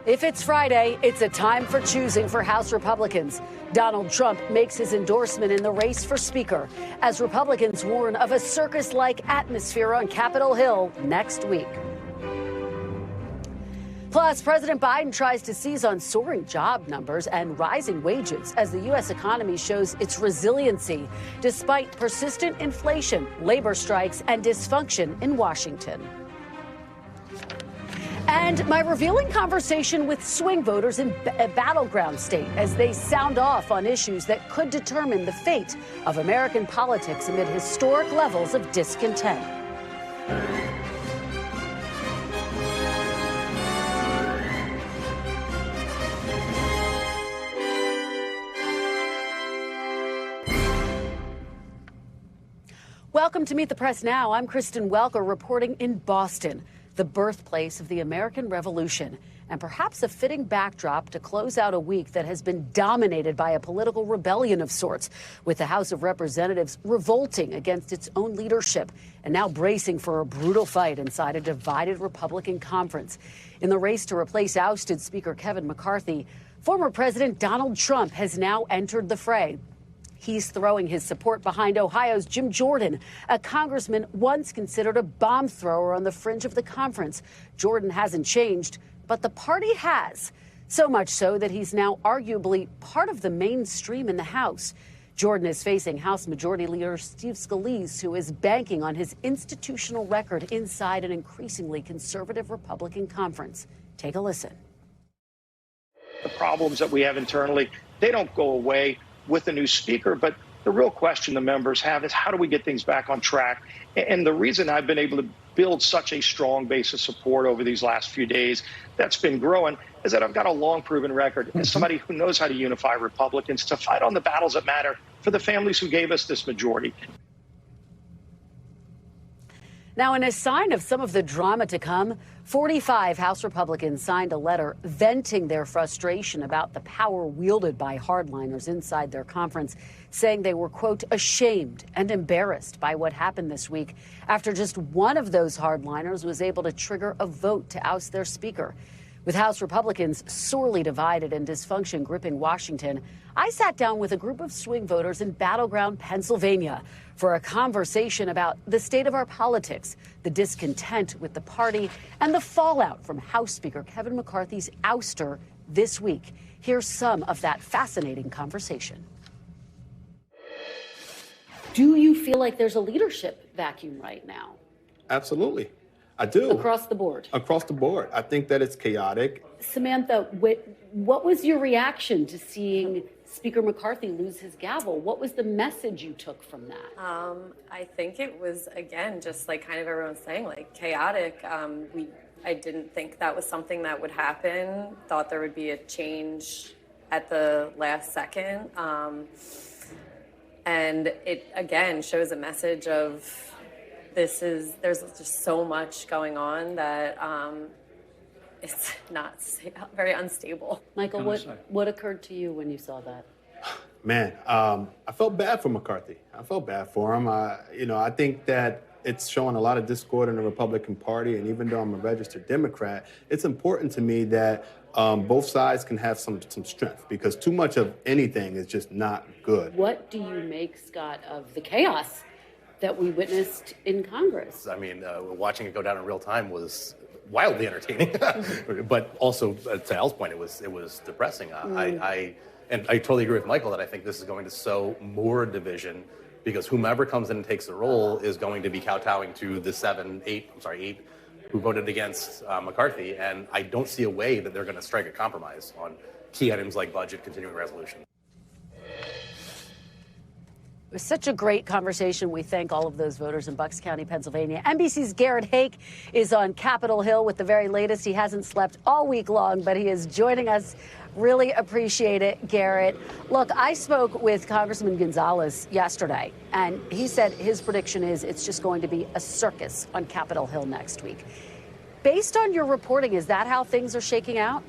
If it's Friday, it's a time for choosing for House Republicans. Donald Trump makes his endorsement in the race for Speaker as Republicans warn of a circus-like atmosphere on Capitol Hill next week. Plus, President Biden tries to seize on soaring job numbers and rising wages as the U.S. economy shows its resiliency despite persistent inflation, labor strikes, and dysfunction in Washington. And my revealing conversation with swing voters in a battleground state as they sound off on issues that could determine the fate of American politics amid historic levels of discontent. Welcome to Meet the Press Now. I'm Kristen Welker reporting in Boston, the birthplace of the American Revolution, and perhaps a fitting backdrop to close out a week that has been dominated by a political rebellion of sorts, with the House of Representatives revolting against its own leadership and now bracing for a brutal fight inside a divided Republican conference. In the race to replace ousted Speaker Kevin McCarthy, former President Donald Trump has now entered the fray. He's throwing his support behind Ohio's Jim Jordan, a congressman once considered a bomb thrower on the fringe of the conference. Jordan hasn't changed, but the party has. So much so that he's now arguably part of the mainstream in the House. Jordan is facing House Majority Leader Steve Scalise, who is banking on his institutional record inside an increasingly conservative Republican conference. Take a listen. The problems that we have internally, they don't go away with a new speaker, but the real question the members have is how do we get things back on track? And the reason I've been able to build such a strong base of support over these last few days that's been growing is that I've got a long proven record as somebody who knows how to unify Republicans to fight on the battles that matter for the families who gave us this majority. Now, in a sign of some of the drama to come, 45 House Republicans signed a letter venting their frustration about the power wielded by hardliners inside their conference, saying they were, quote, ashamed and embarrassed by what happened this week after just one of those hardliners was able to trigger a vote to oust their speaker. With House Republicans sorely divided and dysfunction gripping Washington, I sat down with a group of swing voters in battleground Pennsylvania for a conversation about the state of our politics, the discontent with the party, and the fallout from House Speaker Kevin McCarthy's ouster this week. Here's some of that fascinating conversation. Do you feel like there's a leadership vacuum right now? Absolutely. I do. Across the board? Across the board. I think that it's chaotic. Samantha, what was your reaction to seeing Speaker McCarthy lose his gavel? What was the message you took from that? I think it was, again, just like kind of everyone's saying, like chaotic. I didn't think that was something that would happen. Thought there would be a change at the last second. And it, again, shows a message of there's just so much going on that it's not very unstable. Michael, what occurred to you when you saw that? Man, I felt bad for McCarthy. I felt bad for him. I think that it's showing a lot of discord in the Republican Party, and even though I'm a registered Democrat, it's important to me that both sides can have some strength, because too much of anything is just not good. What do you make, Scott, of the chaos that we witnessed in Congress? I mean, watching it go down in real time was wildly entertaining, but also to Al's point, it was depressing. I totally agree with Michael that I think this is going to sow more division, because whomever comes in and takes the role is going to be kowtowing to the eight who voted against McCarthy, and I don't see a way that they're going to strike a compromise on key items like budget, continuing resolution. It was such a great conversation. We thank all of those voters in Bucks County, Pennsylvania. NBC's Garrett Haake is on Capitol Hill with the very latest. He hasn't slept all week long, but he is joining us. Really appreciate it, Garrett. Look, I spoke with Congressman Gonzalez yesterday, and he said his prediction is it's just going to be a circus on Capitol Hill next week. Based on your reporting, is that how things are shaking out?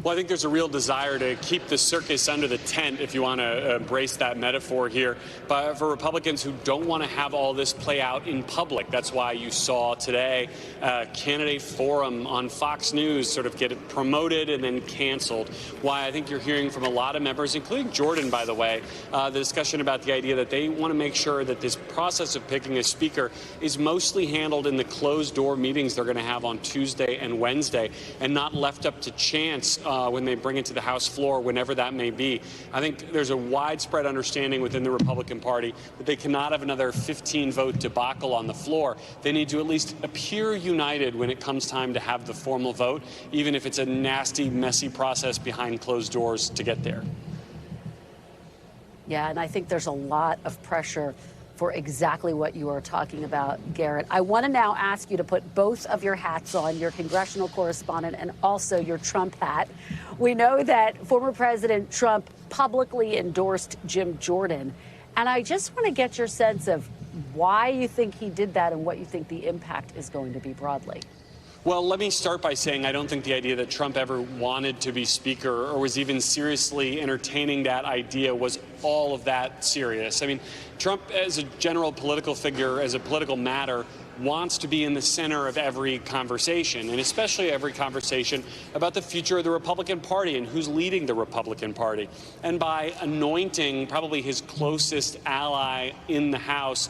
Well, I think there's a real desire to keep the circus under the tent, if you want to embrace that metaphor here, but for Republicans who don't want to have all this play out in public. That's why you saw today a candidate forum on Fox News sort of get promoted and then canceled. Why I think you're hearing from a lot of members, including Jordan, by the way, the discussion about the idea that they want to make sure that this process of picking a speaker is mostly handled in the closed-door meetings they're going to have on Tuesday and Wednesday, and not left up to chance when they bring it to the House floor, whenever that may be. I think there's a widespread understanding within the Republican Party that they cannot have another 15-vote debacle on the floor. They need to at least appear united when it comes time to have the formal vote, even if it's a nasty, messy process behind closed doors to get there. Yeah, and I think there's a lot of pressure for exactly what you are talking about, Garrett. I want to now ask you to put both of your hats on, your congressional correspondent and also your Trump hat. We know that former President Trump publicly endorsed Jim Jordan, and I just want to get your sense of why you think he did that and what you think the impact is going to be broadly. Well, let me start by saying I don't think the idea that Trump ever wanted to be Speaker or was even seriously entertaining that idea was all of that serious. I mean, Trump, as a general political figure, as a political matter, wants to be in the center of every conversation, and especially every conversation about the future of the Republican Party and who's leading the Republican Party. And by anointing probably his closest ally in the House,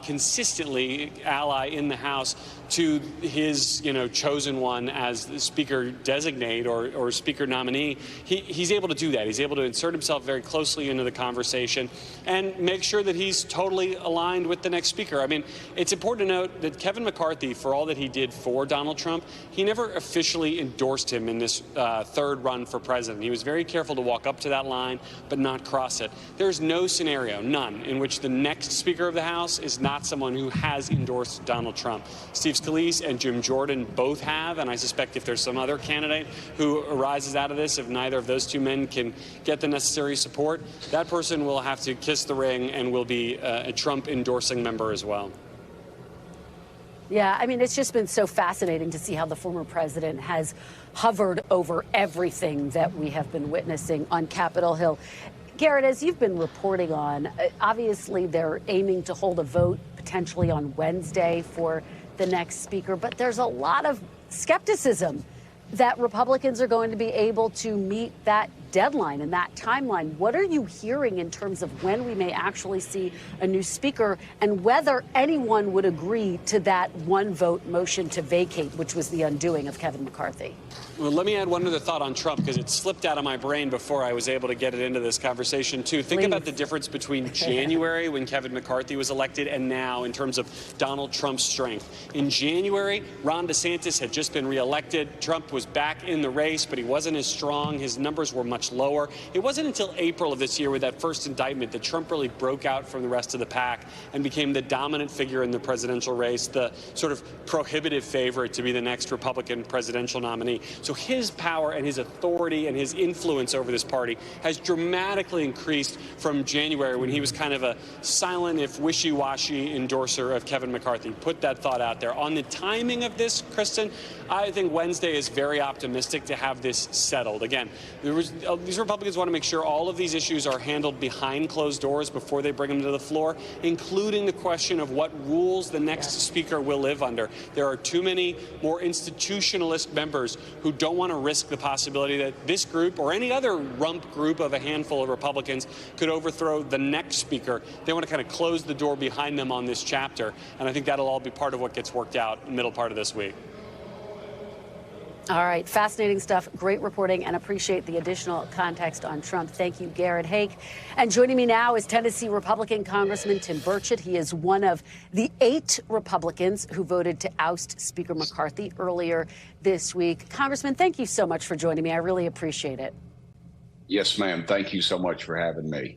consistently ally in the House, to his, chosen one as the Speaker designate or Speaker nominee, he's able to do that. He's able to insert himself very closely into the conversation and make sure that he's totally aligned with the next Speaker. I mean, it's important to note that Kevin McCarthy, for all that he did for Donald Trump, he never officially endorsed him in this third run for president. He was very careful to walk up to that line but not cross it. There's no scenario, none, in which the next Speaker of the House is not someone who has endorsed Donald Trump. Steve Scalise and Jim Jordan both have, and I suspect if there's some other candidate who arises out of this, if neither of those two men can get the necessary support, that person will have to kiss the ring and will be a Trump endorsing member as well. Yeah, I mean, it's just been so fascinating to see how the former president has hovered over everything that we have been witnessing on Capitol Hill. Garrett, as you've been reporting on, obviously they're aiming to hold a vote potentially on Wednesday for the next speaker, but there's a lot of skepticism that Republicans are going to be able to meet that deadline and that timeline. What are you hearing in terms of when we may actually see a new speaker and whether anyone would agree to that one-vote motion to vacate, which was the undoing of Kevin McCarthy? Well, let me add one other thought on Trump, because it slipped out of my brain before I was able to get it into this conversation, too. Think about the difference between January, when Kevin McCarthy was elected, and now in terms of Donald Trump's strength. In January, Ron DeSantis had just been reelected. Trump was back in the race, but he wasn't as strong. His numbers were much lower. It wasn't until April of this year, with that first indictment, that Trump really broke out from the rest of the pack and became the dominant figure in the presidential race, the sort of prohibitive favorite to be the next Republican presidential nominee. So his power and his authority and his influence over this party has dramatically increased from January, when he was kind of a silent, if wishy-washy, endorser of Kevin McCarthy. Put that thought out there. On the timing of this, Kristen, I think Wednesday is very optimistic to have this settled. Again, these Republicans want to make sure all of these issues are handled behind closed doors before they bring them to the floor, including the question of what rules the next speaker will live under. There are too many more institutionalist members who don't want to risk the possibility that this group or any other rump group of a handful of Republicans could overthrow the next speaker. They want to kind of close the door behind them on this chapter, and I think that'll all be part of what gets worked out in the middle part of this week. All right, fascinating stuff. Great reporting, and appreciate the additional context on Trump. Thank you, Garrett Haake. And joining me now is Tennessee Republican Congressman Tim Burchett. He is one of the 8 Republicans who voted to oust Speaker McCarthy earlier this week. Congressman, thank you so much for joining me. I really appreciate it. Yes, ma'am. Thank you so much for having me.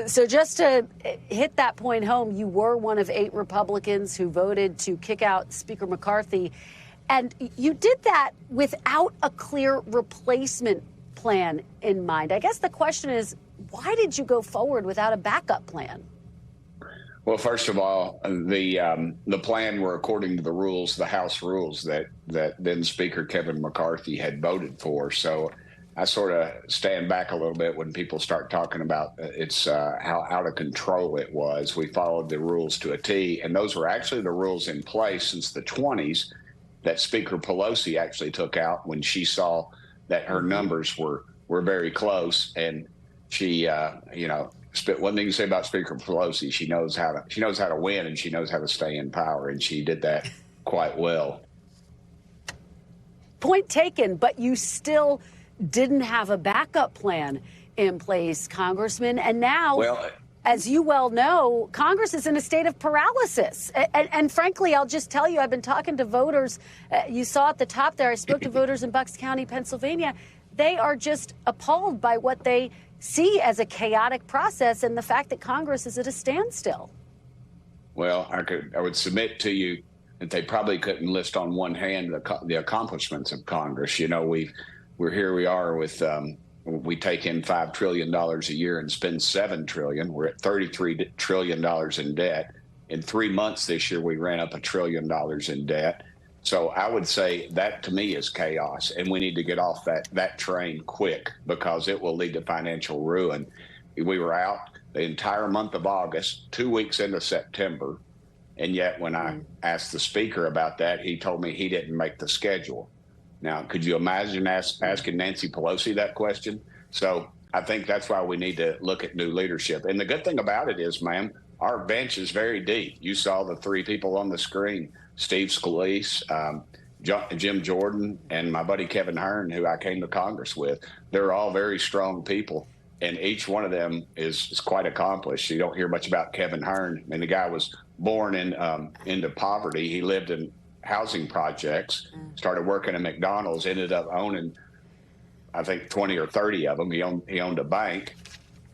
So just to hit that point home, you were one of 8 Republicans who voted to kick out Speaker McCarthy. And you did that without a clear replacement plan in mind. I guess the question is, why did you go forward without a backup plan? Well, first of all, the plan were according to the rules, the House rules that then Speaker Kevin McCarthy had voted for. So I sort of stand back a little bit when people start talking about how out of control it was. We followed the rules to a T, and those were actually the rules in place since the 1920s that Speaker Pelosi actually took out when she saw that her numbers were very close, and she, one thing to say about Speaker Pelosi, she knows how to win, and she knows how to stay in power, and she did that quite well. Point taken, but you still didn't have a backup plan in place, Congressman, and now, as you well know, Congress is in a state of paralysis. And frankly, I'll just tell you, I've been talking to voters. You saw at the top there, I spoke to voters in Bucks County, Pennsylvania. They are just appalled by what they see as a chaotic process and the fact that Congress is at a standstill. Well, I would submit to you that they probably couldn't list on one hand the accomplishments of Congress. You know, we are with we take in $5 trillion a year and spend $7 trillion. We're at $33 trillion in debt. In 3 months this year, we ran up $1 trillion in debt. So I would say that to me is chaos, and we need to get off that train quick because it will lead to financial ruin. We were out the entire month of August, 2 weeks into September, and yet when I asked the speaker about that, he told me he didn't make the schedule. Now, could you imagine asking Nancy Pelosi that question? So I think that's why we need to look at new leadership. And the good thing about it is, ma'am, our bench is very deep. You saw the three people on the screen, Steve Scalise, Jim Jordan, and my buddy Kevin Hern, who I came to Congress with. They're all very strong people, and each one of them is quite accomplished. You don't hear much about Kevin Hern. I mean, the guy was born into poverty. He lived in housing projects, started working at McDonald's, ended up owning, I think, 20 or 30 of them. He owned a bank,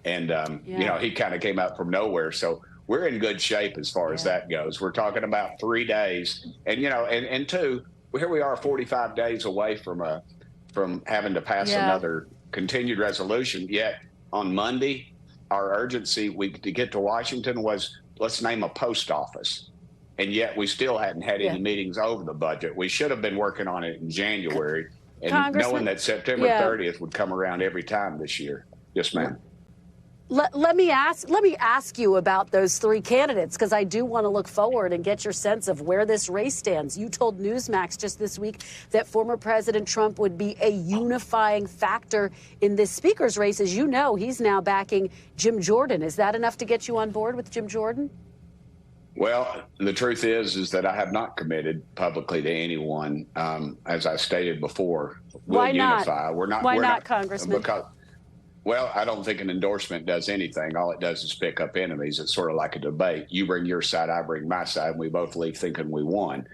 and he kind of came out from nowhere. So we're in good shape as far as that goes. We're talking about 3 days, and and two, here we are 45 days away from having to pass another continued resolution. Yet on Monday, our urgency to get to Washington was, let's name a post office. And yet we still hadn't had any meetings over the budget. We should have been working on it in January, and knowing that September 30th would come around every time this year. Yes, ma'am. Let me ask you about those three candidates, because I do want to look forward and get your sense of where this race stands. You told Newsmax just this week that former President Trump would be a unifying factor in this speaker's race. As you know, he's now backing Jim Jordan. Is that enough to get you on board with Jim Jordan? Well, the truth is that I have not committed publicly to anyone. As I stated before, we'll unify. Why not, Congressman? Because, well, I don't think an endorsement does anything. All it does is pick up enemies. It's sort of like a debate. You bring your side, I bring my side, and we both leave thinking we won.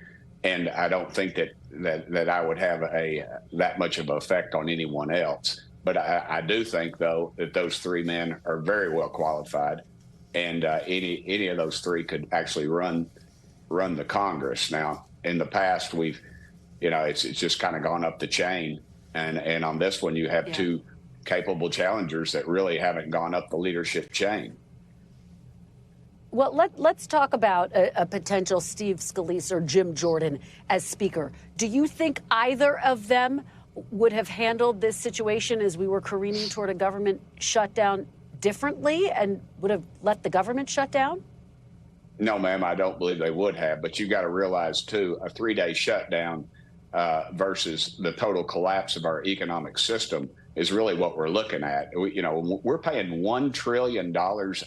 And I don't think that I would have that much of an effect on anyone else. But I do think, though, that those three men are very well qualified. And any of those three could actually run the Congress. Now, in the past, it's just kind of gone up the chain, and on this one, you have two capable challengers that really haven't gone up the leadership chain. Well, let's talk about a potential Steve Scalise or Jim Jordan as Speaker. Do you think either of them would have handled this situation as we were careening toward a government shutdown differently and would have let the government shut down? No, ma'am, I don't believe they would have. But you got to realize, too, a 3-day shutdown versus the total collapse of our economic system is really what we're looking at. We're paying $1 trillion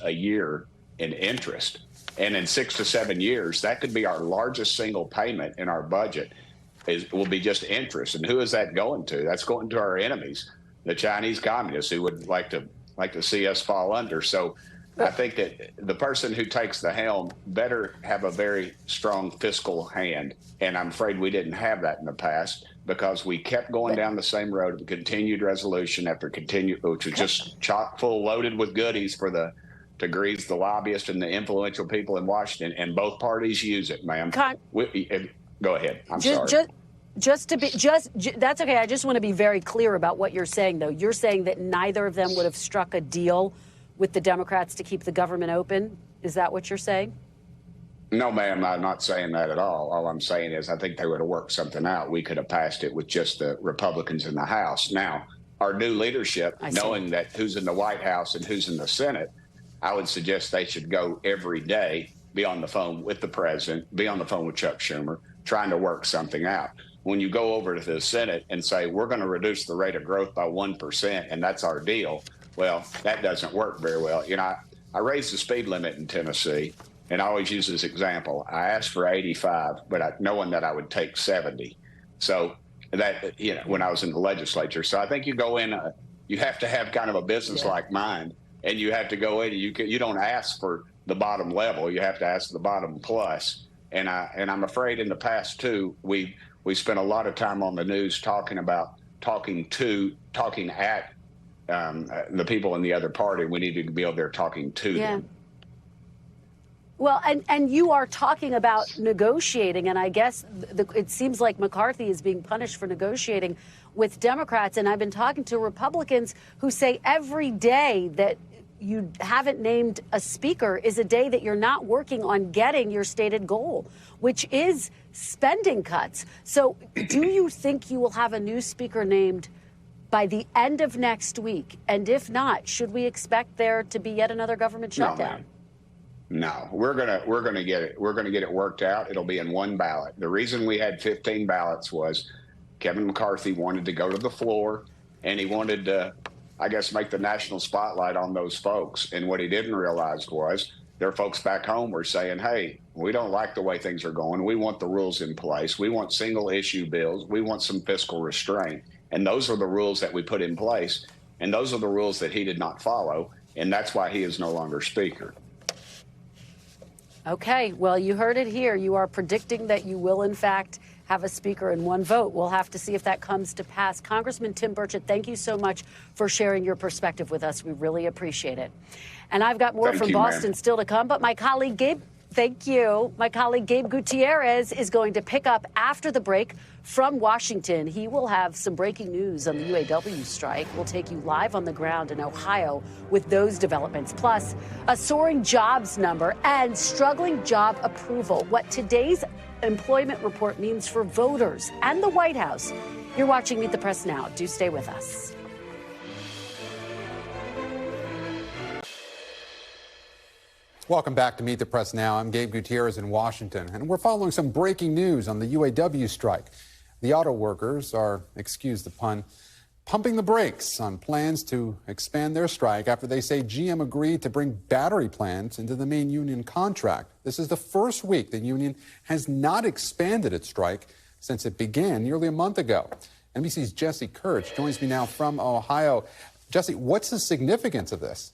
a year in interest. And in 6 to 7 years, that could be our largest single payment in our budget. Will be just interest. And who is that going to? That's going to our enemies, the Chinese communists, who would like to see us fall under. So I think that the person who takes the helm better have a very strong fiscal hand. And I'm afraid we didn't have that in the past because we kept going down the same road of continued resolution after continued, which was just chock full loaded with goodies to grease the lobbyists and the influential people in Washington. And both parties use it, ma'am. Go ahead. I'm sorry. That's okay. I just want to be very clear about what you're saying, though. You're saying that neither of them would have struck a deal with the Democrats to keep the government open. Is that what you're saying? No, ma'am, I'm not saying that at all. All I'm saying is I think they would have worked something out. We could have passed it with just the Republicans in the House. Now, our new leadership, knowing that who's in the White House and who's in the Senate, I would suggest they should go every day, be on the phone with the president, be on the phone with Chuck Schumer, trying to work something out. When you go over to the Senate and say, we're going to reduce the rate of growth by 1%, and that's our deal, well, that doesn't work very well. You know, I raised the speed limit in Tennessee. And I always use this example. I asked for 85, but knowing that I would take 70. So that, you know, when I was in the legislature. So I think you go in, you have to have kind of a business-like mind, and you have to go in. You don't ask for the bottom level. You have to ask the bottom plus. And I'm afraid in the past too, we spent a lot of time on the news talking at the people in the other party. We need to be over there talking to them. Well, and you are talking about negotiating, and I guess it seems like McCarthy is being punished for negotiating with Democrats. And I've been talking to Republicans who say every day that you haven't named a speaker is a day that you're not working on getting your stated goal, which is spending cuts. So do you think you will have a new speaker named by the end of next week? And if not, should we expect there to be yet another government shutdown? No, we're gonna get it. We're gonna get it worked out. It'll be in one ballot. The reason we had 15 ballots was Kevin McCarthy wanted to go to the floor, and he wanted to, I guess, make the national spotlight on those folks. And what he didn't realize was their folks back home were saying, "Hey, we don't like the way things are going. We want the rules in place. We want single issue bills. We want some fiscal restraint." And those are the rules that we put in place, and those are the rules that he did not follow, and that's why he is no longer Speaker. Okay, well, you heard it here. You are predicting that you will, in fact, have a speaker in one vote. We'll have to see if that comes to pass. Congressman Tim Burchett, thank you so much for sharing your perspective with us. We really appreciate it. And I've got more from Boston still to come, but my colleague Gabe, thank you. My colleague Gabe Gutierrez is going to pick up after the break from Washington. He will have some breaking news on the UAW strike. We'll take you live on the ground in Ohio with those developments, plus a soaring jobs number and struggling job approval. What today's employment report means for voters and the White House. You're watching Meet the Press Now. Do stay with us. Welcome back to Meet the Press Now. I'm Gabe Gutierrez in Washington, and we're following some breaking news on the UAW strike. The auto workers are, excuse the pun, pumping the brakes on plans to expand their strike after they say GM agreed to bring battery plants into the main union contract. This is the first week the union has not expanded its strike since it began nearly a month ago. NBC's Jesse Kurtz joins me now from Ohio. Jesse, what's the significance of this?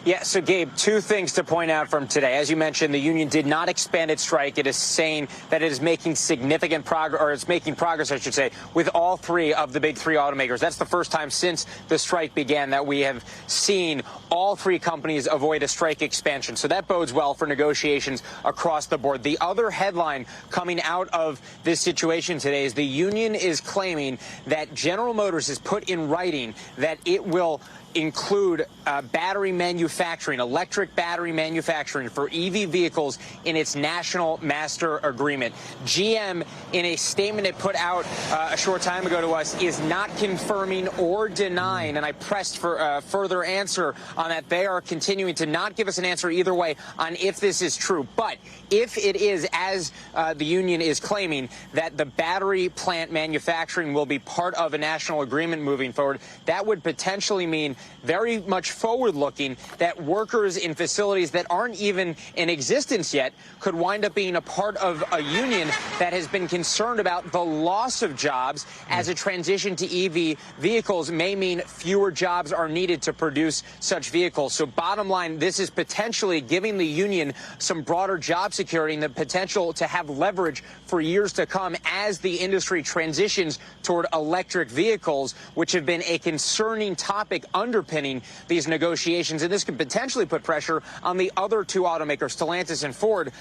Yeah, so Gabe, two things to point out from today. As you mentioned, the union did not expand its strike. It is saying that it is making significant progress, or it's making progress, I should say, with all three of the big three automakers. That's the first time since the strike began that we have seen all three companies avoid a strike expansion. So that bodes well for negotiations across the board. The other headline coming out of this situation today is the union is claiming that General Motors has put in writing that it will include battery manufacturing, electric battery manufacturing for EV vehicles in its national master agreement. GM, in a statement it put out a short time ago to us, is not confirming or denying, and I pressed for a further answer on that. They are continuing to not give us an answer either way on if this is true. But if it is, as the union is claiming, that the battery plant manufacturing will be part of a national agreement moving forward, that would potentially mean very much forward-looking that workers in facilities that aren't even in existence yet could wind up being a part of a union that has been concerned about the loss of jobs as a transition to EV vehicles may mean fewer jobs are needed to produce such vehicles. So bottom line, this is potentially giving the union some broader job security and the potential to have leverage for years to come as the industry transitions toward electric vehicles, which have been a concerning topic underpinning these negotiations. And this could potentially put pressure on the other two automakers, Stellantis and Ford,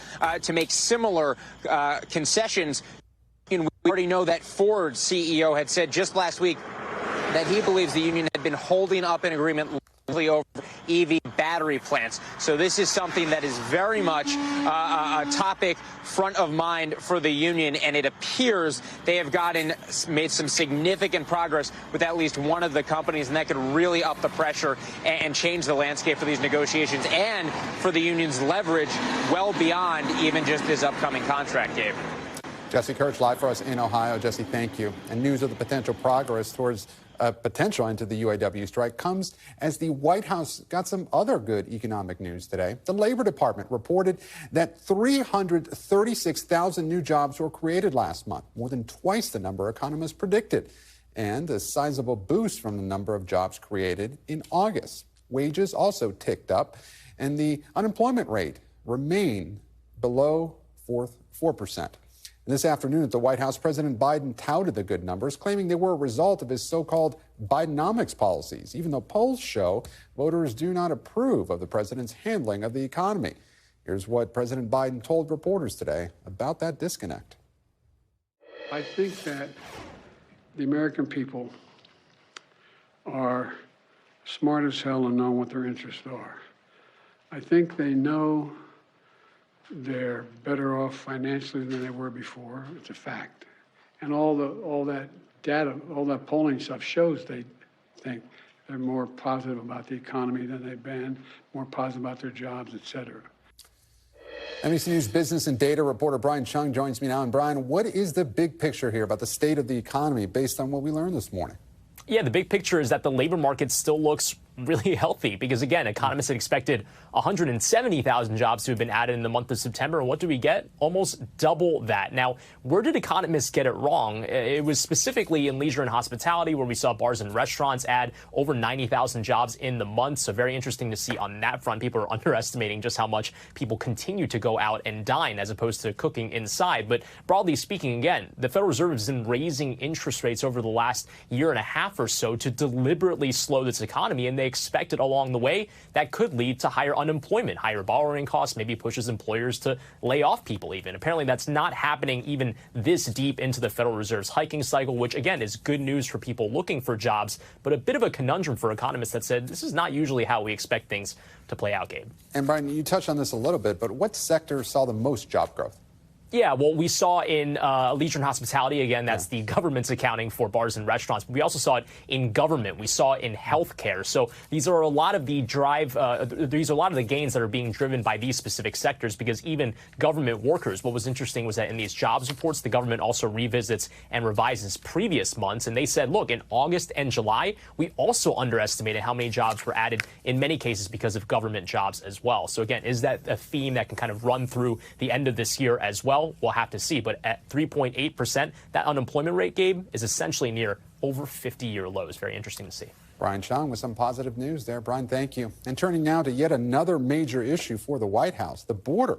to make similar concessions. We already know that Ford's CEO had said just last week that he believes the union had been holding up an agreement. over EV battery plants. So this is something that is very much a topic front of mind for the union, and it appears they have made some significant progress with at least one of the companies, and that could really up the pressure and change the landscape for these negotiations and for the union's leverage well beyond even just this upcoming contract, Gabe. Jesse Kirch, live for us in Ohio. Jesse, thank you. And news of the potential progress towards a potential end to the UAW strike comes as the White House got some other good economic news today. The Labor Department reported that 336,000 new jobs were created last month, more than twice the number economists predicted, and a sizable boost from the number of jobs created in August. Wages also ticked up, and the unemployment rate remained below 4%. This afternoon at the White House, President Biden touted the good numbers, claiming they were a result of his so-called Bidenomics policies, even though polls show voters do not approve of the president's handling of the economy. Here's what President Biden told reporters today about that disconnect. I think that the American people are smart as hell and know what their interests are. I think they know they're better off financially than they were before. It's a fact. And all that data, all that polling stuff shows they think they're more positive about the economy than they've been, more positive about their jobs, et cetera. NBC News business and data reporter Brian Chung joins me now. And Brian, what is the big picture here about the state of the economy based on what we learned this morning? Yeah, the big picture is that the labor market still looks really healthy because, again, economists had expected 170,000 jobs to have been added in the month of September. And what do we get? Almost double that. Now, where did economists get it wrong? It was specifically in leisure and hospitality, where we saw bars and restaurants add over 90,000 jobs in the month. So very interesting to see on that front. People are underestimating just how much people continue to go out and dine as opposed to cooking inside. But broadly speaking, again, the Federal Reserve has been raising interest rates over the last year and a half or so to deliberately slow this economy. And they expected along the way that could lead to higher unemployment, higher borrowing costs, maybe pushes employers to lay off people even. Apparently that's not happening even this deep into the Federal Reserve's hiking cycle, which again is good news for people looking for jobs, but a bit of a conundrum for economists that said this is not usually how we expect things to play out, Gabe. And Brian, you touched on this a little bit, but what sector saw the most job growth? Yeah, well, we saw in leisure and hospitality, again, that's the government's accounting for bars and restaurants. But we also saw it in government. We saw it in healthcare. So these are a lot of the gains that are being driven by these specific sectors, because even government workers, what was interesting was that in these jobs reports, the government also revisits and revises previous months. And they said, look, in August and July, we also underestimated how many jobs were added in many cases because of government jobs as well. So again, is that a theme that can kind of run through the end of this year as well? We'll have to see. But at 3.8%, that unemployment rate, Gabe, is essentially near over 50-year lows. Very interesting to see. Brian Chung with some positive news there. Brian, thank you. And turning now to yet another major issue for the White House, the border,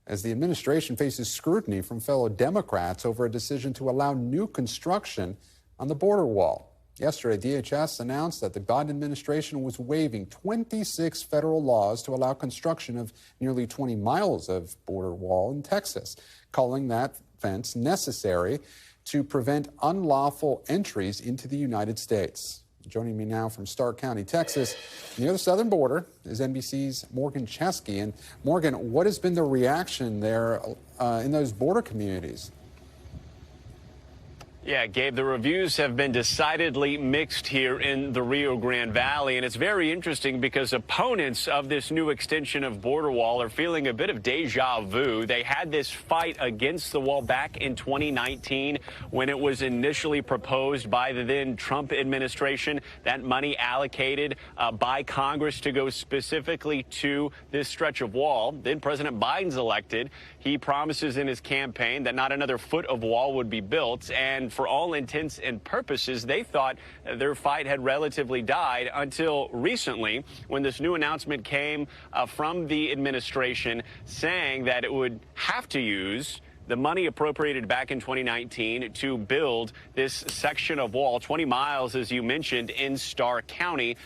as the administration faces scrutiny from fellow Democrats over a decision to allow new construction on the border wall. Yesterday, DHS announced that the Biden administration was waiving 26 federal laws to allow construction of nearly 20 miles of border wall in Texas, calling that fence necessary to prevent unlawful entries into the United States. Joining me now from Stark County, Texas, near the southern border, is NBC's Morgan Chesky. And Morgan, what has been the reaction there in those border communities? Yeah, Gabe, the reviews have been decidedly mixed here in the Rio Grande Valley, and it's very interesting because opponents of this new extension of border wall are feeling a bit of deja vu. They had this fight against the wall back in 2019 when it was initially proposed by the then Trump administration. That money allocated by Congress to go specifically to this stretch of wall. Then President Biden's elected. He promises in his campaign that not another foot of wall would be built, and for all intents and purposes, they thought their fight had relatively died until recently, when this new announcement came from the administration saying that it would have to use the money appropriated back in 2019 to build this section of wall, 20 miles, as you mentioned, in Starr County,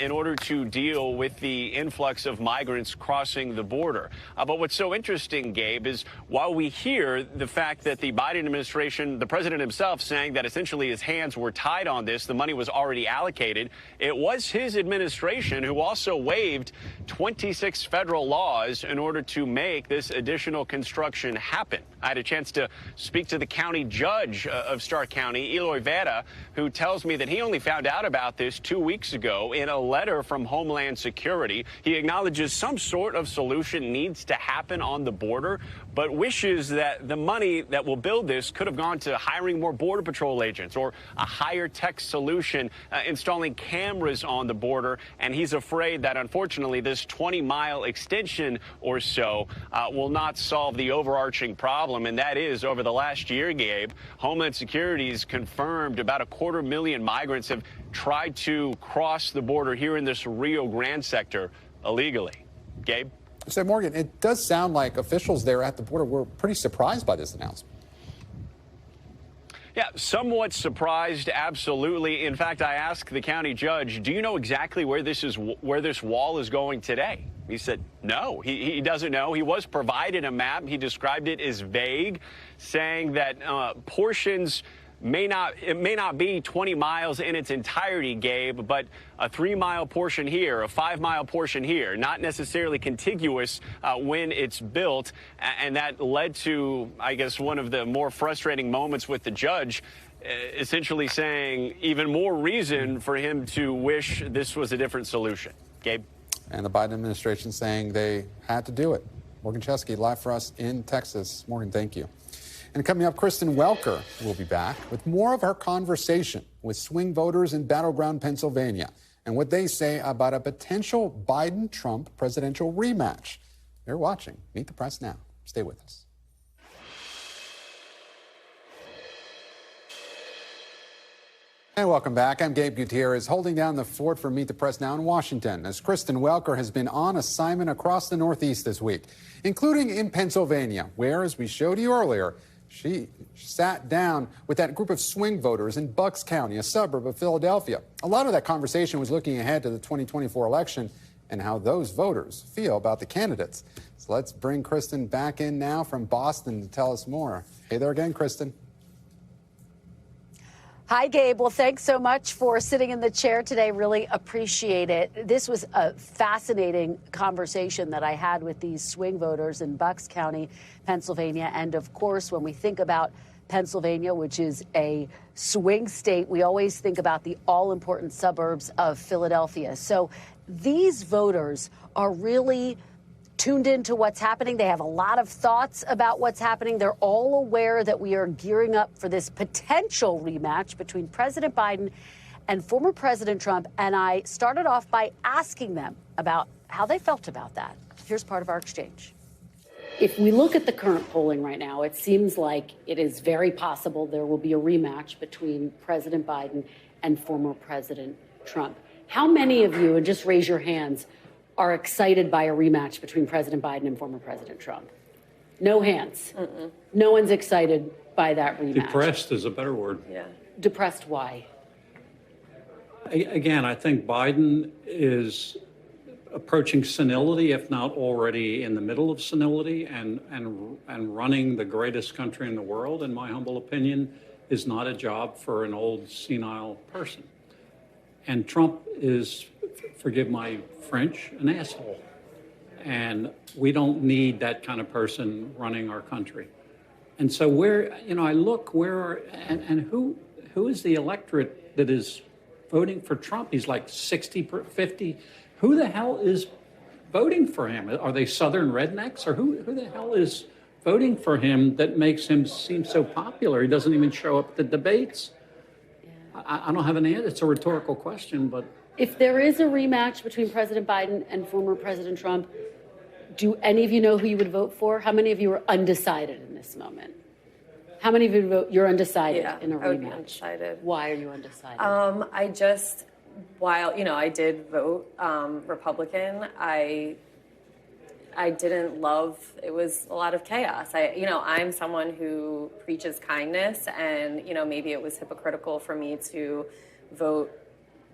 in order to deal with the influx of migrants crossing the border. But what's so interesting, Gabe, is while we hear the fact that the Biden administration, the president himself, saying that essentially his hands were tied on this, the money was already allocated, it was his administration who also waived 26 federal laws in order to make this additional construction happen. I had a chance to speak to the county judge of Starr County, Eloy Vera, who tells me that he only found out about this 2 weeks ago in a letter from Homeland Security. He acknowledges some sort of solution needs to happen on the border, but wishes that the money that will build this could have gone to hiring more Border Patrol agents or a higher tech solution, installing cameras on the border. And he's afraid that, unfortunately, this 20-mile extension or so will not solve the overarching problem. And that is, over the last year, Gabe, Homeland Security's confirmed about 250,000 migrants have tried to cross the border here in this Rio Grande sector illegally. Gabe? So, Morgan, it does sound like officials there at the border were pretty surprised by this announcement. Yeah, somewhat surprised, absolutely. In fact, I asked the county judge, do you know exactly where this wall is going today? He said, no, he doesn't know. He was provided a map. He described it as vague, saying that portions may not be 20 miles in its entirety, Gabe, but a 3-mile portion here, a 5-mile portion here, not necessarily contiguous when it's built. And that led to, I guess, one of the more frustrating moments with the judge, essentially saying even more reason for him to wish this was a different solution. Gabe? And the Biden administration saying they had to do it. Morgan Chesky, live for us in Texas. Morgan, thank you. And coming up, Kristen Welker will be back with more of her conversation with swing voters in battleground Pennsylvania and what they say about a potential Biden-Trump presidential rematch. You're watching Meet the Press Now. Stay with us. And welcome back. I'm Gabe Gutierrez, holding down the fort for Meet the Press Now in Washington, as Kristen Welker has been on assignment across the Northeast this week, including in Pennsylvania, where, as we showed you earlier, she sat down with that group of swing voters in Bucks County, a suburb of Philadelphia. A lot of that conversation was looking ahead to the 2024 election and how those voters feel about the candidates. So let's bring Kristen back in now from Boston to tell us more. Hey there again, Kristen. Hi, Gabe. Well, thanks so much for sitting in the chair today. Really appreciate it. This was a fascinating conversation that I had with these swing voters in Bucks County, Pennsylvania. And of course, when we think about Pennsylvania, which is a swing state, we always think about the all-important suburbs of Philadelphia. So these voters are really tuned into what's happening. They have a lot of thoughts about what's happening. They're all aware that we are gearing up for this potential rematch between President Biden and former President Trump. And I started off by asking them about how they felt about that. Here's part of our exchange. If we look at the current polling right now, it seems like it is very possible there will be a rematch between President Biden and former President Trump. How many of you, and just raise your hands, are excited by a rematch between President Biden and former President Trump? No hands. Mm-mm. No one's excited by that rematch. Depressed is a better word. Yeah. Depressed, why? Again, I think Biden is approaching senility, if not already in the middle of senility, and running the greatest country in the world, in my humble opinion, is not a job for an old senile person. And Trump is, forgive my French, an asshole. And we don't need that kind of person running our country. And so I look who is the electorate that is voting for Trump? He's like 50. Who the hell is voting for him? Are they Southern rednecks, or who the hell is voting for him that makes him seem so popular? He doesn't even show up at the debates. Yeah. I don't have an answer. It's a rhetorical question, but if there is a rematch between President Biden and former President Trump, do any of you know who you would vote for? How many of you are undecided in this moment? How many of you vote you're undecided in a rematch? I would be undecided. Why are you undecided? While I did vote Republican, I I didn't love, it was a lot of chaos. I'm someone who preaches kindness, and, maybe it was hypocritical for me to vote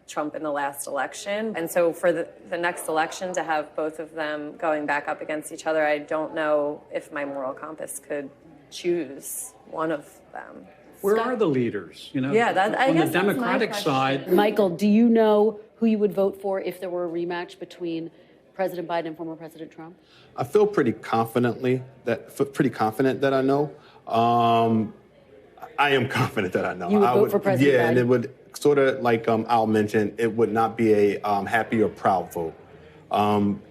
Trump in the last election. And so for the next election to have both of them going back up against each other, I don't know if my moral compass could choose one of them. Where are the leaders? Yeah, on the Democratic side. Michael, do you know who you would vote for if there were a rematch between President Biden and former President Trump? I feel pretty confident that I know. I am confident that I know. You would vote for President Biden? Yeah, and it would sort of like Al mentioned, it would not be a happy or proud vote.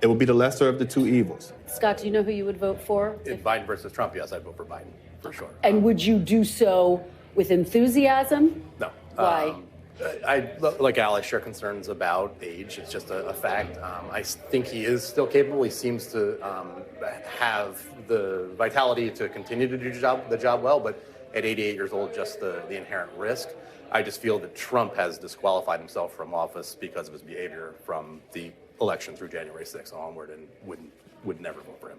It would be the lesser of the two evils. Scott, do you know who you would vote for? If Biden versus Trump, yes, I'd vote for Biden, for sure. And would you do so with enthusiasm? No. Why? Like Al, I share concerns about age. It's just a fact. I think he is still capable. He seems to have the vitality to continue to do the job well, but at 88 years old, just the inherent risk. I just feel that Trump has disqualified himself from office because of his behavior from the election through January 6th onward, and would never vote for him.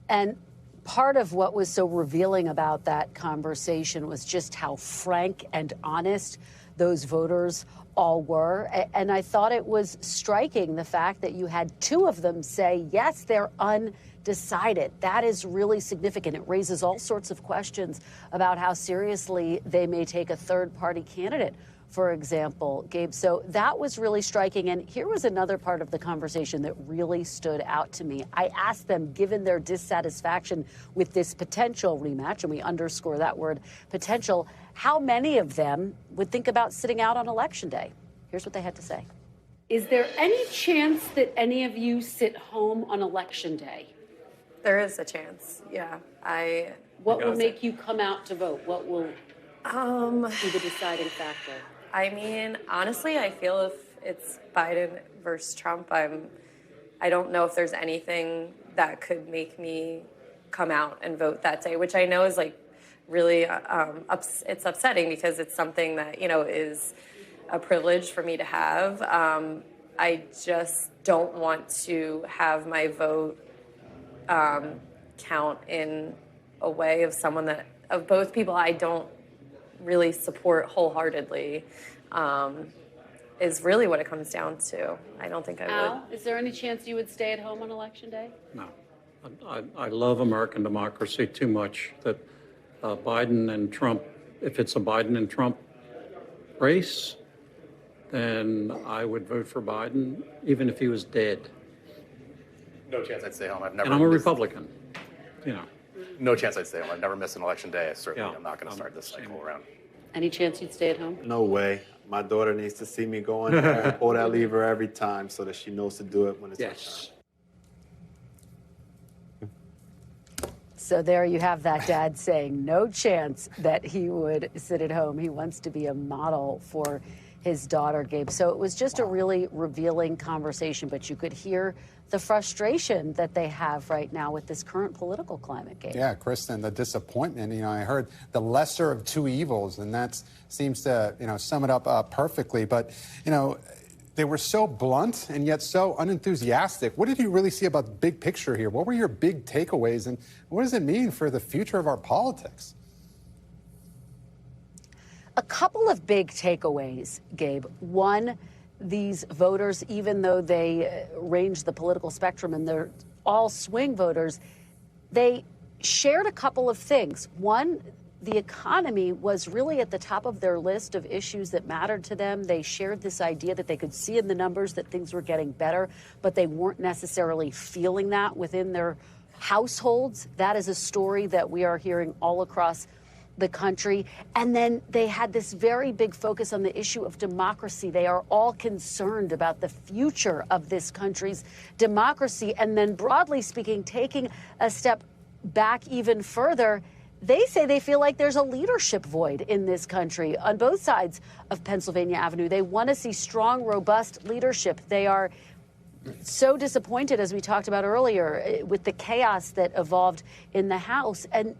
And part of what was so revealing about that conversation was just how frank and honest those voters all were. And I thought it was striking, the fact that you had two of them say, yes, they're undecided. That is really significant. It raises all sorts of questions about how seriously they may take a third-party candidate, for example, Gabe. So that was really striking. And here was another part of the conversation that really stood out to me. I asked them, given their dissatisfaction with this potential rematch, and we underscore that word potential, how many of them would think about sitting out on Election Day? Here's what they had to say. Is there any chance that any of you sit home on Election Day? There is a chance, yeah. What will make you come out to vote? What will be the deciding factor? I mean, honestly, I feel if it's Biden versus Trump, I don't know if there's anything that could make me come out and vote that day, which I know is like really, it's upsetting because it's something that, is a privilege for me to have. I just don't want to have my vote count in a way of both people I don't really support wholeheartedly, is really what it comes down to. I don't think I Al, is there any chance you would stay at home on Election Day? No. I love American democracy too much that Biden and Trump, if it's a Biden and Trump race, then I would vote for Biden, even if he was dead. No chance I'd stay home. And I'm a Republican, No chance I'd stay home. I've never missed an election day. I certainly am not going to start this cycle around. Any chance you'd stay at home? No way. My daughter needs to see me go in there and pull that lever every time so that she knows to do it when it's her time. So there you have that dad saying no chance that he would sit at home. He wants to be a model for his daughter, Gabe. So it was just a really revealing conversation, but you could hear the frustration that they have right now with this current political climate, Gabe. Yeah, Kristen, the disappointment. I heard the lesser of two evils, and that seems to, sum it up perfectly. But, they were so blunt and yet so unenthusiastic. What did you really see about the big picture here? What were your big takeaways, and what does it mean for the future of our politics? A couple of big takeaways, Gabe. One, these voters, even though they range the political spectrum and they're all swing voters, they shared a couple of things. One, the economy was really at the top of their list of issues that mattered to them. They shared this idea that they could see in the numbers that things were getting better, but they weren't necessarily feeling that within their households. That is a story that we are hearing all across the country. And then they had this very big focus on the issue of democracy. They are all concerned about the future of this country's democracy. And then broadly speaking, taking a step back even further, they say they feel like there's a leadership void in this country on both sides of Pennsylvania Avenue. They want to see strong, robust leadership. They are so disappointed, as we talked about earlier, with the chaos that evolved in the House. And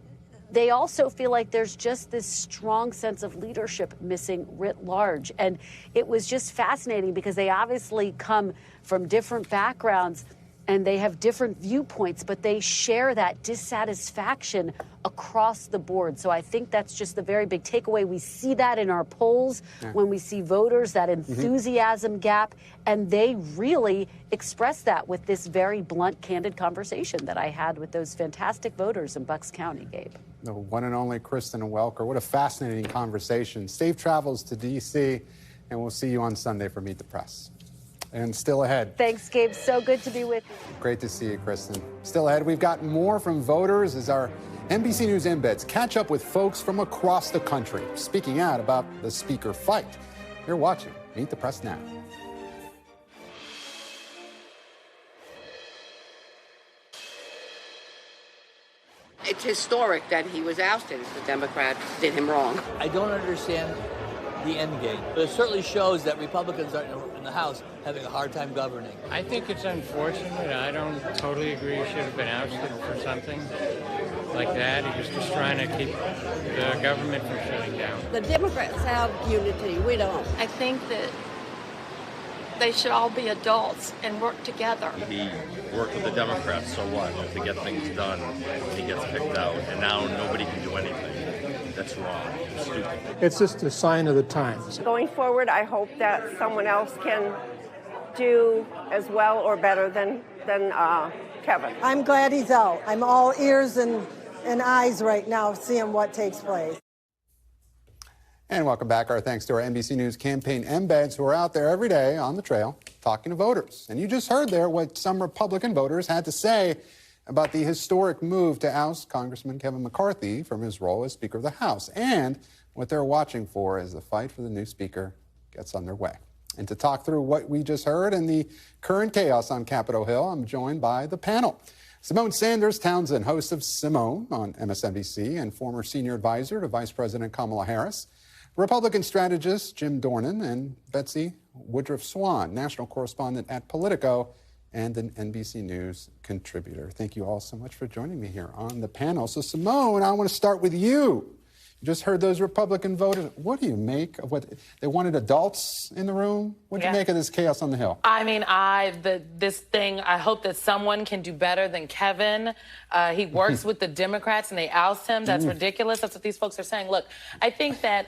they also feel like there's just this strong sense of leadership missing writ large. And it was just fascinating because they obviously come from different backgrounds and they have different viewpoints, but they share that dissatisfaction across the board. So I think that's just the very big takeaway. We see that in our polls when we see voters, that enthusiasm gap, and they really express that with this very blunt, candid conversation that I had with those fantastic voters in Bucks County, Gabe. The one and only Kristen Welker. What a fascinating conversation. Safe travels to D.C., and we'll see you on Sunday for Meet the Press. And still ahead. Thanks, Gabe. So good to be with you. Great to see you, Kristen. Still ahead, we've got more from voters as our NBC News embeds catch up with folks from across the country, speaking out about the speaker fight. You're watching Meet the Press Now. It's historic that he was ousted. The Democrats did him wrong. I don't understand the end game, but it certainly shows that Republicans are in the House having a hard time governing. I think it's unfortunate. I don't totally agree he should have been ousted for something like that. He was just trying to keep the government from shutting down. The Democrats have unity. We don't. I think that they should all be adults and work together. He worked with the Democrats, so what? To get things done, he gets picked out, and now nobody can do anything. That's wrong. It's stupid. It's just a sign of the times. Going forward, I hope that someone else can do as well or better than Kevin. I'm glad he's out. I'm all ears and eyes right now seeing what takes place. And welcome back. Our thanks to our NBC News campaign embeds who are out there every day on the trail talking to voters. And you just heard there what some Republican voters had to say about the historic move to oust Congressman Kevin McCarthy from his role as Speaker of the House, and what they're watching for as the fight for the new Speaker gets underway. And to talk through what we just heard and the current chaos on Capitol Hill, I'm joined by the panel. Simone Sanders Townsend, host of Simone on MSNBC and former senior advisor to Vice President Kamala Harris, Republican strategist Jim Dornan, and Betsy Woodruff Swan, national correspondent at Politico and an NBC News contributor. Thank you all so much for joining me here on the panel. So, Simone, I want to start with you. You just heard those Republican voters. What do you make of what they wanted? Adults in the room? What do you make of this chaos on the Hill? I mean, this thing, I hope that someone can do better than Kevin. He works with the Democrats and they oust him. That's ridiculous. That's what these folks are saying. Look, I think that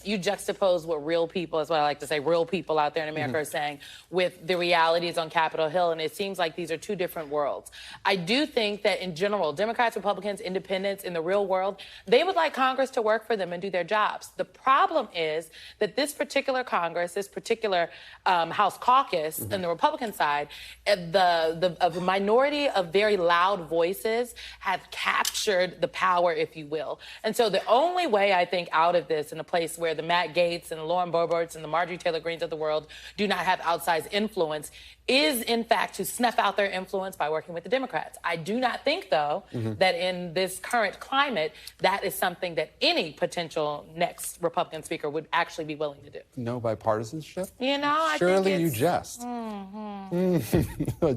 you juxtapose what real people, is what I like to say, real people out there in America are saying with the realities on Capitol Hill. And it seems like these are two different worlds. I do think that in general, Democrats, Republicans, independents in the real world, they would like Congress to work for them and do their jobs. The problem is that this particular Congress, this particular House caucus on the Republican side, the minority of very loud voices have captured the power, if you will. And so the only way I think out of this, in a place where the Matt Gaetz and the Lauren Boeberts and the Marjorie Taylor Greenes of the world do not have outsized influence, is in fact to snuff out their influence by working with the Democrats. I do not think, though, that in this current climate, that is something that any potential next Republican speaker would actually be willing to do. No bipartisanship? You know, I Surely think you jest.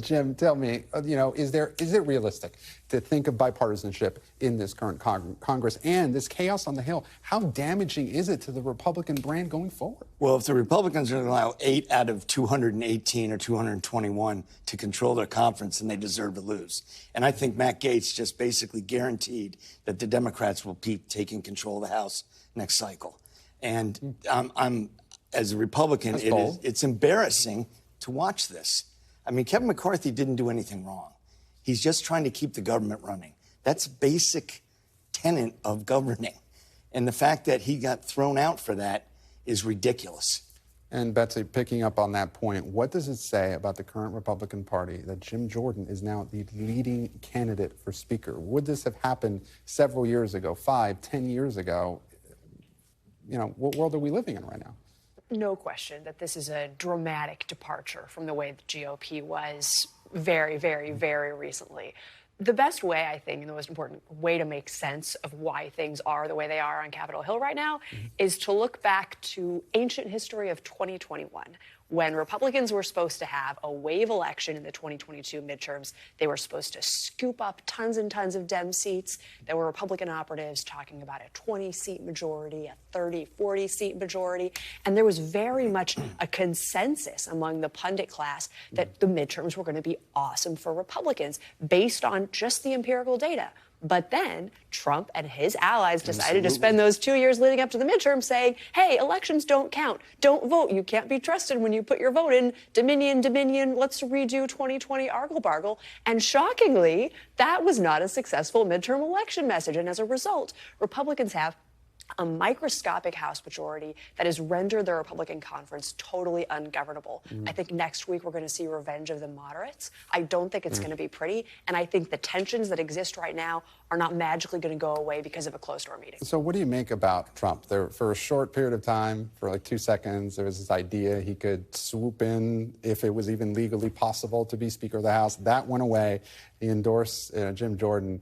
Jim, tell me, is it realistic to think of bipartisanship in this current Congress and this chaos on the Hill? How damaging is it to the Republican brand going forward? Well, if the Republicans are going to allow 8 out of 218 or 221 to control their conference, then they deserve to lose. And I think Matt Gaetz just basically guaranteed that the Democrats will be taking control of the House next cycle. And I'm as a Republican, it's embarrassing to watch this. I mean, Kevin McCarthy didn't do anything wrong. He's just trying to keep the government running. That's basic tenet of governing. And the fact that he got thrown out for that is ridiculous. And Betsy, picking up on that point, what does it say about the current Republican Party that Jim Jordan is now the leading candidate for Speaker? Would this have happened several years ago, 5, 10 years ago? What world are we living in right now? No question that this is a dramatic departure from the way the GOP was very, very, very recently. The best way, I think, and the most important way to make sense of why things are the way they are on Capitol Hill right now is to look back to ancient history of 2021, when Republicans were supposed to have a wave election in the 2022 midterms. They were supposed to scoop up tons and tons of Dem seats. There were Republican operatives talking about a 20-seat majority, a 30, 40-seat majority. And there was very much a consensus among the pundit class that the midterms were going to be awesome for Republicans based on just the empirical data. But then Trump and his allies decided to spend those 2 years leading up to the midterm saying, hey, elections don't count. Don't vote. You can't be trusted when you put your vote in. Dominion, let's redo 2020 argle-bargle. And shockingly, that was not a successful midterm election message. And as a result, Republicans have a microscopic House majority that has rendered the Republican conference totally ungovernable. I think next week we're going to see revenge of the moderates. I don't think it's going to be pretty. And I think the tensions that exist right now are not magically going to go away because of a closed-door meeting. So what do you make about Trump? There, for a short period of time, for like 2 seconds, there was this idea he could swoop in if it was even legally possible to be Speaker of the House. That went away. He endorsed Jim Jordan.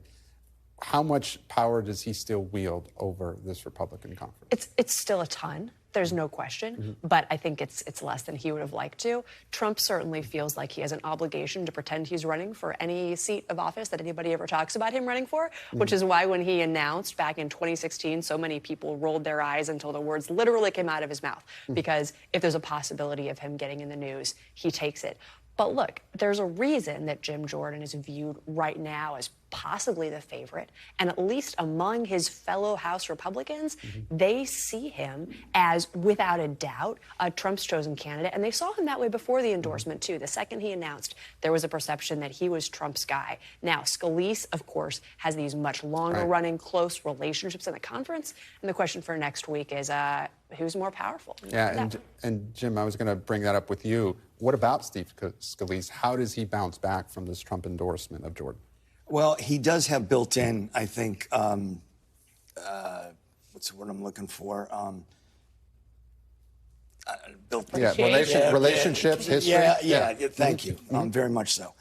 How much power does he still wield over this Republican conference? It's still a ton. There's no question, but I think it's less than he would have liked to. Trump certainly feels like he has an obligation to pretend he's running for any seat of office that anybody ever talks about him running for, which is why when he announced back in 2016, so many people rolled their eyes until the words literally came out of his mouth, because if there's a possibility of him getting in the news, he takes it. But look, there's a reason that Jim Jordan is viewed right now as possibly the favorite, and at least among his fellow House Republicans, they see him as, without a doubt, Trump's chosen candidate, and they saw him that way before the endorsement, too. The second he announced, there was a perception that he was Trump's guy. Now, Scalise, of course, has these much longer-running, close relationships in the conference, and the question for next week is, who's more powerful? Yeah, and Jim, I was going to bring that up with you. What about Steve Scalise? How does he bounce back from this Trump endorsement of Jordan? Well, he does have built in, I think, what's the word I'm looking for? Relationships, history. Thank you. Very much so.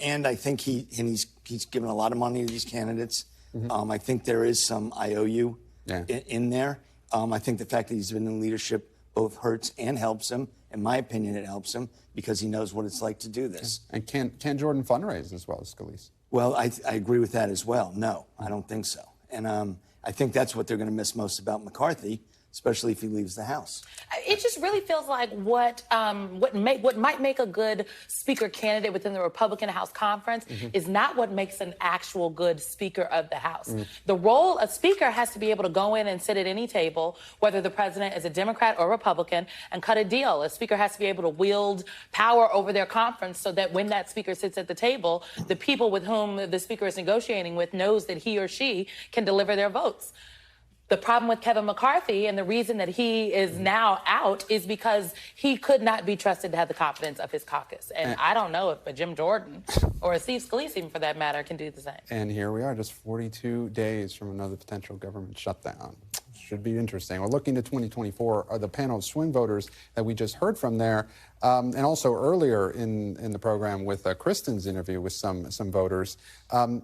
And I think he's given a lot of money to these candidates. I think there is some IOU in there. I think the fact that he's been in leadership both hurts and helps him. In my opinion, it helps him because he knows what it's like to do this. And can Jordan fundraise as well as Scalise? Well, I agree with that as well. No, I don't think so. And I think that's what they're going to miss most about McCarthy, especially if he leaves the House. It just really feels like what might make a good speaker candidate within the Republican House conference is not what makes an actual good Speaker of the House. The role of Speaker has to be able to go in and sit at any table, whether the president is a Democrat or Republican, and cut a deal. A Speaker has to be able to wield power over their conference so that when that Speaker sits at the table, the people with whom the Speaker is negotiating with knows that he or she can deliver their votes. The problem with Kevin McCarthy and the reason that he is now out is because he could not be trusted to have the confidence of his caucus. And I don't know if a Jim Jordan or a Steve Scalise, even for that matter, can do the same. And here we are, just 42 days from another potential government shutdown. Should be interesting. We're looking to 2024. Are the panel of swing voters that we just heard from there, and also earlier in the program with Kristen's interview with some voters,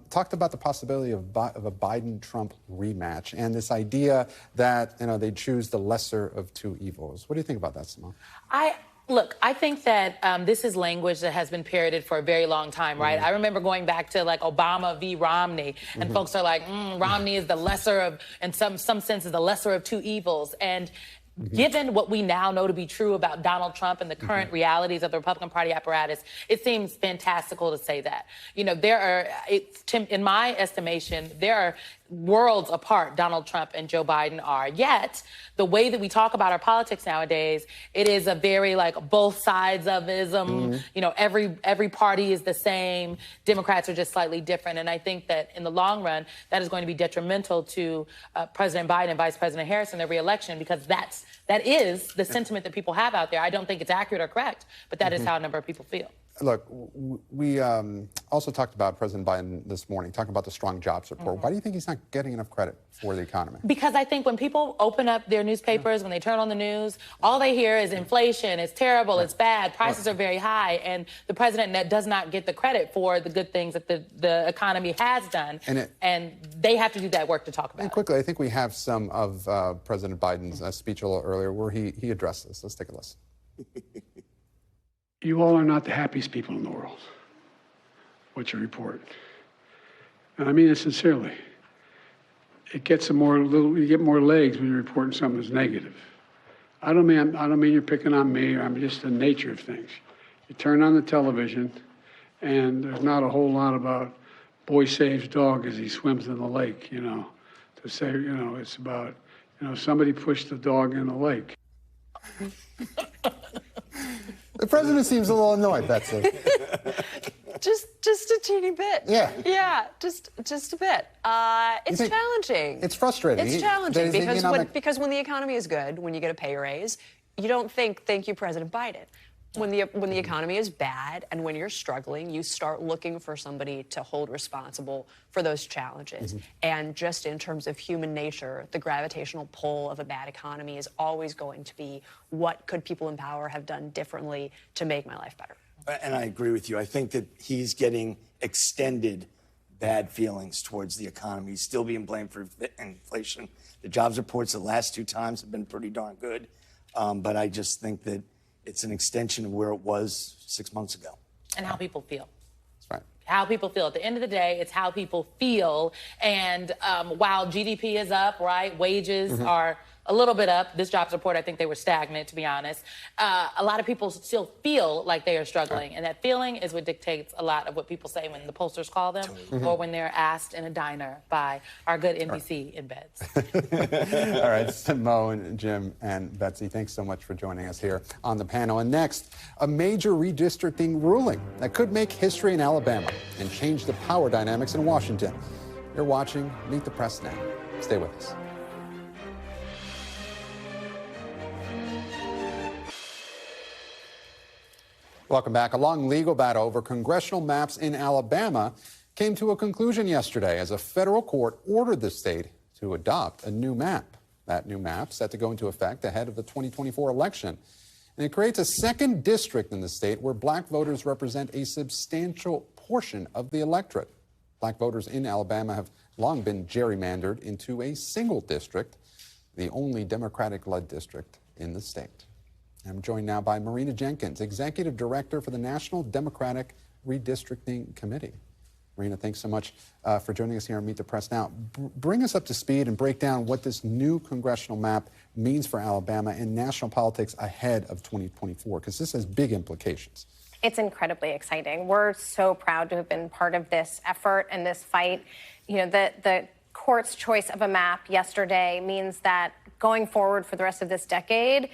talked about the possibility of a Biden-Trump rematch and this idea that they choose the lesser of two evils. What do you think about that, Simone? Look, I think that this is language that has been parroted for a very long time, right? I remember going back to like Obama v. Romney, and folks are like, Romney is the lesser of, in some sense, is the lesser of two evils. And given what we now know to be true about Donald Trump and the current realities of the Republican Party apparatus, it seems fantastical to say that. In my estimation, there are worlds apart Donald Trump and Joe Biden are. Yet, the way that we talk about our politics nowadays, it is a very both sides of ism. Every party is the same. Democrats are just slightly different. And I think that in the long run, that is going to be detrimental to President Biden and Vice President Harris in their reelection, because that is the sentiment that people have out there. I don't think it's accurate or correct, but that is how a number of people feel. Look, we also talked about President Biden this morning, talking about the strong jobs report. Why do you think he's not getting enough credit for the economy? Because I think when people open up their newspapers, when they turn on the news, all they hear is inflation, it's terrible, it's bad, prices are very high, and the president does not get the credit for the good things that the economy has done, and they have to do that work to talk about it. And quickly, I think we have some of President Biden's speech a little earlier where he addressed this. Let's take a listen. You all are not the happiest people in the world. What you report. And I mean it sincerely. It gets you get more legs when you're reporting something that's negative. I don't mean you're picking on me, or I'm just the nature of things. You turn on the television, and there's not a whole lot about boy saves dog as he swims in the lake, to say, it's about, somebody pushed the dog in the lake. The president seems a little annoyed, Betsy. Just a teeny bit. Yeah. Yeah, just a bit. It's challenging. It's frustrating. It's challenging because when the economy is good, when you get a pay raise, you don't think, thank you, President Biden. When the economy is bad and when you're struggling, you start looking for somebody to hold responsible for those challenges. And just in terms of human nature, the gravitational pull of a bad economy is always going to be, what could people in power have done differently to make my life better? And I agree with you. I think that he's getting extended bad feelings towards the economy. He's still being blamed for inflation. The jobs reports the last 2 times have been pretty darn good. But I just think that it's an extension of where it was 6 months ago. And how people feel. That's right. How people feel. At the end of the day, it's how people feel. And while GDP is up, right, wages are a little bit up. This jobs report, I think they were stagnant, to be honest. A lot of people still feel like they are struggling. And that feeling is what dictates a lot of what people say when the pollsters call them or when they're asked in a diner by our good NBC in beds. All right, Mo and Jim and Betsy, thanks so much for joining us here on the panel. And next, a major redistricting ruling that could make history in Alabama and change the power dynamics in Washington. You're watching Meet the Press Now. Stay with us. Welcome back. A long legal battle over congressional maps in Alabama came to a conclusion yesterday as a federal court ordered the state to adopt a new map. That new map set to go into effect ahead of the 2024 election. And it creates a second district in the state where black voters represent a substantial portion of the electorate. Black voters in Alabama have long been gerrymandered into a single district, the only Democratic-led district in the state. I'm joined now by Marina Jenkins, Executive Director for the National Democratic Redistricting Committee. Marina, thanks so much for joining us here on Meet the Press Now. Bring us up to speed and break down what this new congressional map means for Alabama and national politics ahead of 2024, because this has big implications. It's incredibly exciting. We're so proud to have been part of this effort and this fight. The court's choice of a map yesterday means that going forward for the rest of this decade,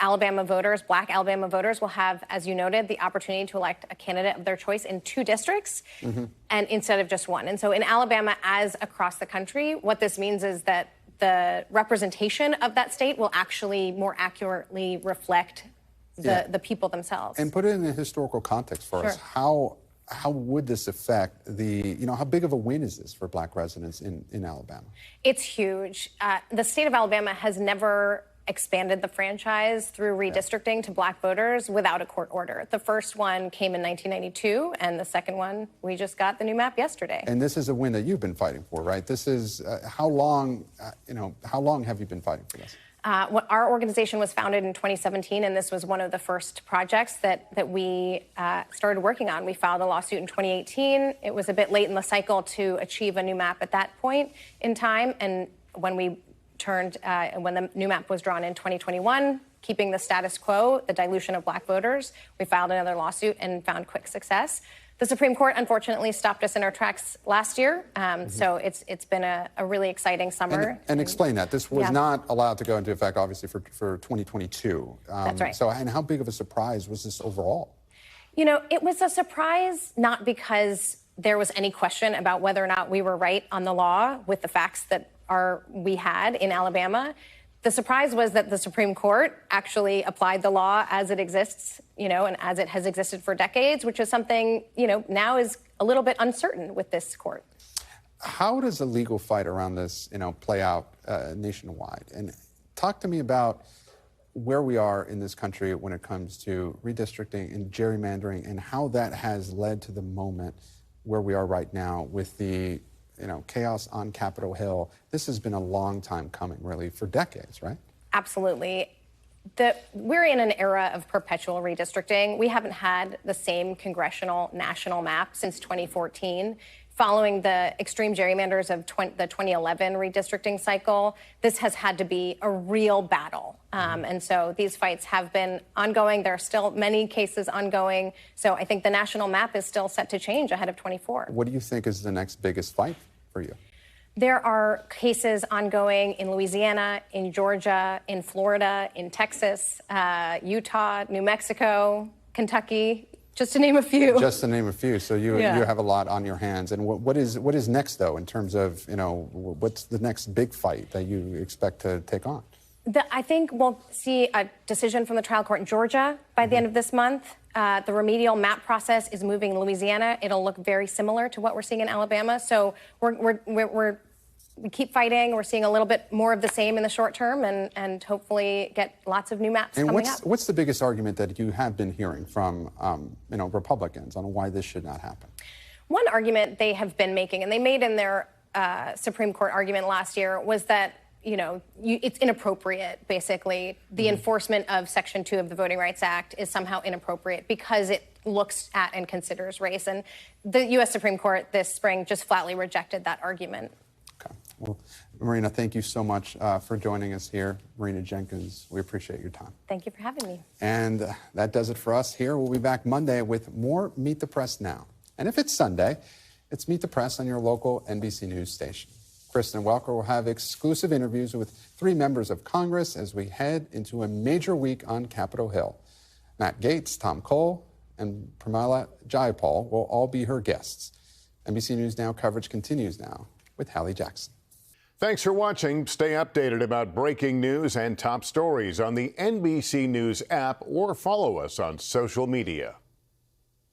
Alabama voters, black Alabama voters, will have, as you noted, the opportunity to elect a candidate of their choice in 2 districts and instead of just 1. And so in Alabama, as across the country, what this means is that the representation of that state will actually more accurately reflect the people themselves. And put it in a historical context for us. How would this affect how big of a win is this for black residents in Alabama? It's huge. The state of Alabama has never expanded the franchise through redistricting to black voters without a court order. The first one came in 1992, and the second one, we just got the new map yesterday. And this is a win that you've been fighting for, right? This is how long have you been fighting for this? Our organization was founded in 2017, and this was one of the first projects that we started working on. We filed a lawsuit in 2018. It was a bit late in the cycle to achieve a new map at that point in time, and when the new map was drawn in 2021, keeping the status quo, the dilution of black voters, we filed another lawsuit and found quick success. The Supreme Court, unfortunately, stopped us in our tracks last year. So it's been a really exciting summer. And explain that. This was not allowed to go into effect, obviously, for 2022. That's right. And how big of a surprise was this overall? It was a surprise not because there was any question about whether or not we were right on the law with the facts that we had in Alabama. The surprise was that the Supreme Court actually applied the law as it exists, and as it has existed for decades, which is something, now is a little bit uncertain with this court. How does the legal fight around this, play out nationwide? And talk to me about where we are in this country when it comes to redistricting and gerrymandering and how that has led to the moment where we are right now with the chaos on Capitol Hill. This has been a long time coming, really, for decades, right? Absolutely. We're in an era of perpetual redistricting. We haven't had the same congressional national map since 2014. Following the extreme gerrymanders of the 2011 redistricting cycle, this has had to be a real battle. And so these fights have been ongoing. There are still many cases ongoing. So I think the national map is still set to change ahead of 24. What do you think is the next biggest fight for you? There are cases ongoing in Louisiana, in Georgia, in Florida, in Texas, Utah, New Mexico, Kentucky, just to name a few. Just to name a few. So you have a lot on your hands. And what is next, though, in terms of, what's the next big fight that you expect to take on? I think we'll see a decision from the trial court in Georgia by the end of this month. The remedial map process is moving in Louisiana. It'll look very similar to what we're seeing in Alabama. So we keep fighting. We're seeing a little bit more of the same in the short term, and hopefully get lots of new maps coming up. What's the biggest argument that you have been hearing from Republicans on why this should not happen? One argument they have been making, and they made in their Supreme Court argument last year, was that it's inappropriate, basically. The enforcement of Section 2 of the Voting Rights Act is somehow inappropriate because it looks at and considers race. And the U.S. Supreme Court this spring just flatly rejected that argument. Okay. Well, Marina, thank you so much for joining us here. Marina Jenkins, we appreciate your time. Thank you for having me. And that does it for us here. We'll be back Monday with more Meet the Press Now. And if it's Sunday, it's Meet the Press on your local NBC News station. Kristen Welker will have exclusive interviews with 3 members of Congress as we head into a major week on Capitol Hill. Matt Gaetz, Tom Cole, and Pramila Jayapal will all be her guests. NBC News Now coverage continues now with Hallie Jackson. Thanks for watching. Stay updated about breaking news and top stories on the NBC News app or follow us on social media.